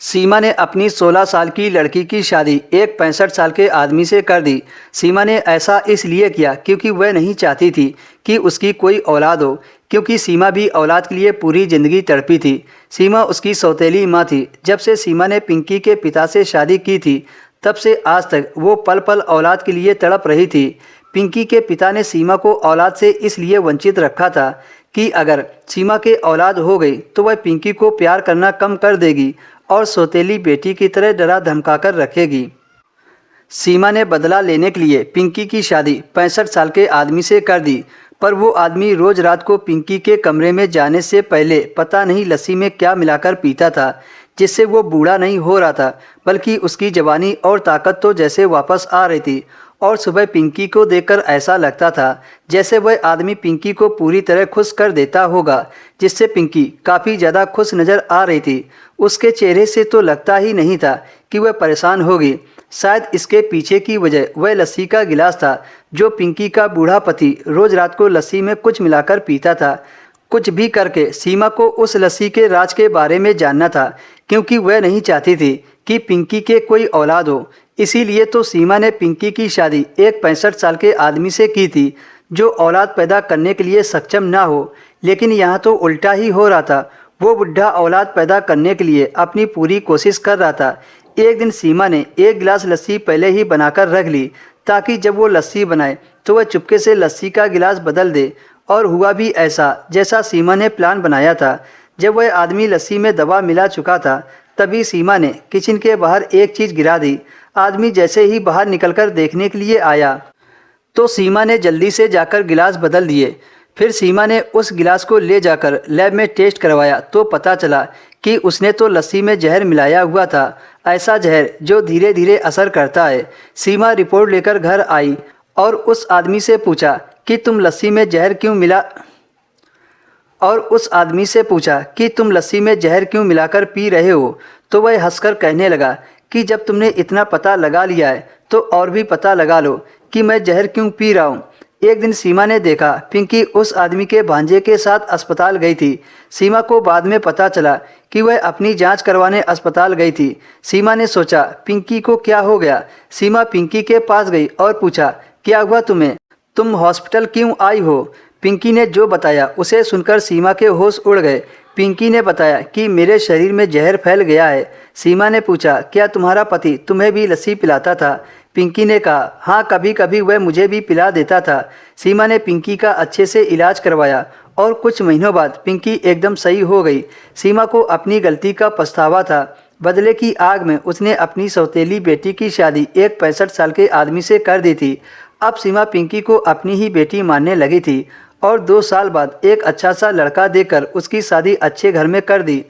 सीमा ने अपनी 16 साल की लड़की की शादी एक 65 साल के आदमी से कर दी। सीमा ने ऐसा इसलिए किया क्योंकि वह नहीं चाहती थी कि उसकी कोई औलाद हो, क्योंकि सीमा भी औलाद के लिए पूरी ज़िंदगी तड़पी थी। सीमा उसकी सौतेली माँ थी। जब से सीमा ने पिंकी के पिता से शादी की थी, तब से आज तक वो पल पल औलाद के लिए तड़प रही थी। पिंकी के पिता ने सीमा को औलाद से इसलिए वंचित रखा था कि अगर सीमा के औलाद हो गई तो वह पिंकी को प्यार करना कम कर देगी और सौतेली बेटी की तरह डरा धमकाकर रखेगी। सीमा ने बदला लेने के लिए पिंकी की शादी 65 साल के आदमी से कर दी, पर वो आदमी रोज रात को पिंकी के कमरे में जाने से पहले पता नहीं लस्सी में क्या मिलाकर पीता था, जिससे वो बूढ़ा नहीं हो रहा था, बल्कि उसकी जवानी और ताकत तो जैसे वापस आ रही थी। और सुबह पिंकी को देखकर ऐसा लगता था जैसे वह आदमी पिंकी को पूरी तरह खुश कर देता होगा, जिससे पिंकी काफ़ी ज़्यादा खुश नज़र आ रही थी। उसके चेहरे से तो लगता ही नहीं था कि वह परेशान होगी। शायद इसके पीछे की वजह वह लस्सी का गिलास था जो पिंकी का बूढ़ा पति रोज़ रात को लस्सी में कुछ मिलाकर पीता था। कुछ भी करके सीमा को उस लस्सी के राज के बारे में जानना था, क्योंकि वह नहीं चाहती थी कि पिंकी के कोई औलाद हो। इसीलिए तो सीमा ने पिंकी की शादी एक 65 साल के आदमी से की थी जो औलाद पैदा करने के लिए सक्षम ना हो। लेकिन यहाँ तो उल्टा ही हो रहा था। वो बुढ़ा औलाद पैदा करने के लिए अपनी पूरी कोशिश कर रहा था। एक दिन सीमा ने एक गिलास लस्सी पहले ही बनाकर रख ली, ताकि जब वो लस्सी बनाए तो वह चुपके से लस्सी का गिलास बदल दे। और हुआ भी ऐसा जैसा सीमा ने प्लान बनाया था। जब वह आदमी लस्सी में दवा मिला चुका था, तभी सीमा ने किचन के बाहर एक चीज़ गिरा दी। आदमी जैसे ही बाहर निकलकर देखने के लिए आया, तो सीमा ने जल्दी से जाकर गिलास बदल दिए। फिर सीमा ने उस गिलास को ले जाकर लैब में टेस्ट करवाया, तो पता चला कि उसने तो लस्सी में जहर मिलाया हुआ था, ऐसा जहर जो धीरे धीरे असर करता है। सीमा रिपोर्ट लेकर घर आई और उस आदमी से पूछा कि तुम लस्सी में जहर क्यों मिलाकर पी रहे हो। तो वह हंसकर कहने लगा कि जब तुमने इतना पता लगा लिया है तो और भी पता लगा लो कि मैं जहर क्यों पी रहा हूँ। एक दिन सीमा ने देखा पिंकी उस आदमी के भांजे के साथ अस्पताल गई थी। सीमा को बाद में पता चला कि वह अपनी जांच करवाने अस्पताल गई थी। सीमा ने सोचा पिंकी को क्या हो गया। सीमा पिंकी के पास गई और पूछा, क्या हुआ तुम्हें, तुम हॉस्पिटल क्यों आई हो। पिंकी ने जो बताया उसे सुनकर सीमा के होश उड़ गए। पिंकी ने बताया कि मेरे शरीर में जहर फैल गया है। सीमा ने पूछा, क्या तुम्हारा पति तुम्हें भी लस्सी पिलाता था। पिंकी ने कहा, हाँ, कभी कभी वह मुझे भी पिला देता था। सीमा ने पिंकी का अच्छे से इलाज करवाया और कुछ महीनों बाद पिंकी एकदम सही हो गई। सीमा को अपनी गलती का पछतावा था। बदले की आग में उसने अपनी सौतेली बेटी की शादी एक 65 साल के आदमी से कर दी थी। अब सीमा पिंकी को अपनी ही बेटी मानने लगी थी और 2 साल बाद एक अच्छा सा लड़का देकर उसकी शादी अच्छे घर में कर दी।